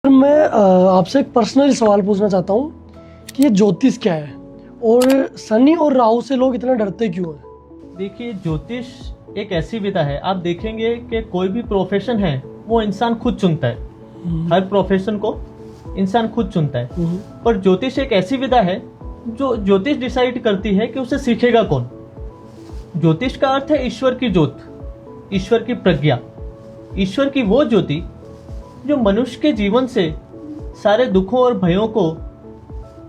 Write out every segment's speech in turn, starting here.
मैं आपसे एक पर्सनल सवाल पूछना चाहता हूँ कि ये ज्योतिष क्या है और शनि और राहु से लोग इतना डरते क्यों हैं? देखिए, ज्योतिष एक ऐसी विधा है, आप देखेंगे कि कोई भी प्रोफेशन है वो इंसान खुद चुनता है। हर प्रोफेशन को इंसान खुद चुनता है, पर ज्योतिष एक ऐसी विधा है जो ज्योतिष डिसाइड करती है कि उसे सीखेगा कौन। ज्योतिष का अर्थ है ईश्वर की ज्योत, ईश्वर की प्रज्ञा, ईश्वर की वो ज्योति जो मनुष्य के जीवन से सारे दुखों और भयों को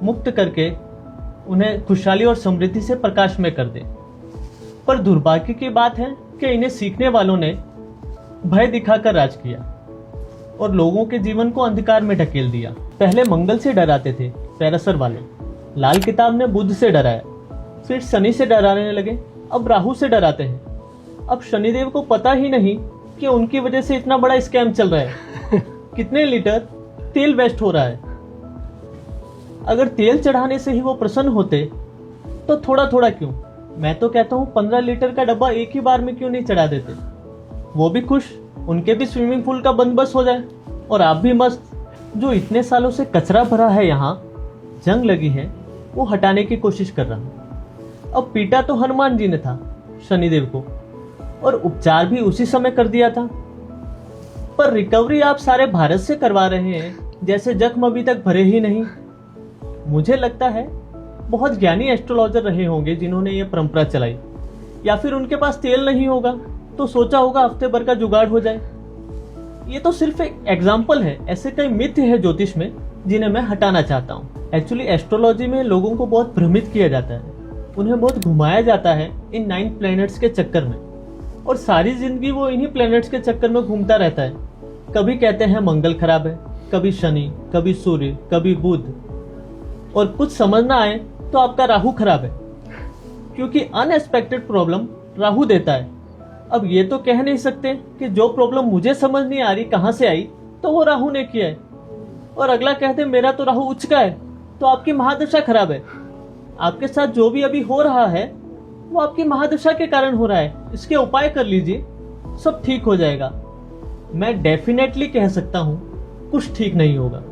मुक्त करके उन्हें खुशहाली और समृद्धि से प्रकाश में कर दे। पर दुर्भाग्य की बात है कि इन्हें सीखने वालों ने भय दिखाकर राज किया और लोगों के जीवन को अंधकार में ढकेल दिया। पहले मंगल से डराते थे पैरासर वाले, लाल किताब ने बुध से डराया, फिर शनि से डराने लगे, अब राहु से डराते हैं। अब शनिदेव को पता ही नहीं कि उनकी वजह से इतना बड़ा स्कैम चल रहा है। कितने लीटर तेल वेस्ट हो रहा है। अगर तेल चढ़ाने से ही वो प्रसन्न होते तो थोड़ा थोड़ा क्यों, मैं तो कहता हूँ 15 लीटर का डब्बा एक ही बार में क्यों नहीं चढ़ा देते। वो भी खुश, उनके भी स्विमिंग पूल का बंदोबस्त हो जाए और आप भी मस्त। जो इतने सालों से कचरा भरा है, यहाँ जंग लगी है, वो हटाने की कोशिश कर रहा हूँ। अब पीटा तो हनुमान जी ने था शनिदेव को, और उपचार भी उसी समय कर दिया था, पर रिकवरी आप सारे भारत से करवा रहे हैं जैसे जख्म अभी तक भरे ही नहीं। मुझे लगता है बहुत ज्ञानी एस्ट्रोलॉजर रहे होंगे जिन्होंने ये परंपरा चलाई, या फिर उनके पास तेल नहीं होगा तो सोचा होगा हफ्ते भर का जुगाड़ हो जाए। ये तो सिर्फ एक एग्जाम्पल है, ऐसे कई मिथ्य है ज्योतिष में जिन्हें मैं हटाना चाहता हूँ। एक्चुअली एस्ट्रोलॉजी में लोगों को बहुत भ्रमित किया जाता है, उन्हें बहुत घुमाया जाता है इन 9 प्लैनेट्स के चक्कर में, और सारी जिंदगी वो इन्हीं प्लैनेट्स के चक्कर में घूमता रहता है। कभी कहते हैं मंगल खराब है, कभी शनि, कभी सूर्य, कभी बुध, और कुछ समझ ना आए तो आपका राहु खराब है, क्योंकि अनएक्सपेक्टेड प्रॉब्लम राहु देता है। अब ये तो कह नहीं सकते कि जो प्रॉब्लम मुझे समझ नहीं आ रही कहां से आई तो वो राहु ने किया है, और अगला कहते मेरा तो राहु उच्च का है तो आपकी महादशा खराब है। आपके साथ जो भी अभी हो रहा है वो आपकी महादशा के कारण हो रहा है, इसके उपाय कर लीजिए, सब ठीक हो जाएगा। मैं डेफिनेटली कह सकता हूं कुछ ठीक नहीं होगा,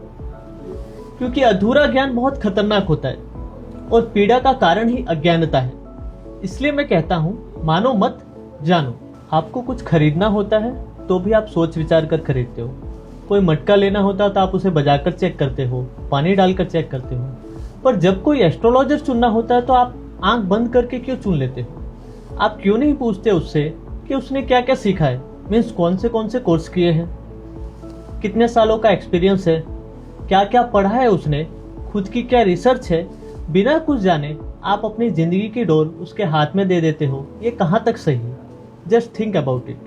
क्योंकि अधूरा ज्ञान बहुत खतरनाक होता है और पीड़ा का कारण ही अज्ञानता है। इसलिए मैं कहता हूं मानो मत जानो। आपको कुछ खरीदना होता है तो भी आप सोच विचार कर खरीदते हो। कोई मटका लेना होता है तो आप उसे बजाकर चेक करते हो, पानी डालकर चेक करते हो। पर जब कोई एस्ट्रोलॉजर चुनना होता है तो आप आंख बंद करके क्यों चुन लेते हो? आप क्यों नहीं पूछते उससे कि उसने क्या क्या सीखा है, मीन्स कौन से कोर्स किए हैं, कितने सालों का एक्सपीरियंस है, क्या क्या पढ़ा है उसने, खुद की क्या रिसर्च है। बिना कुछ जाने आप अपनी जिंदगी की डोर उसके हाथ में दे देते हो, ये कहाँ तक सही है? Just think about it.